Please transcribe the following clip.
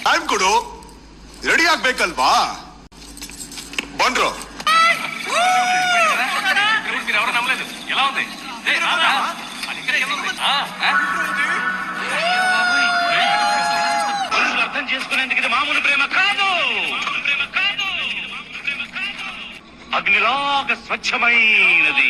Time ಕೊಡು, ready ಆಗ್ಬೇಕಲ್ವಾ? ಬಂದ್ರು ఎలా ఉంది అర్థం చేసుకునేందుకు ఇది మామూలు ప్రేమ కాదు. అగ్నిలాగా స్వచ్ఛమైనది.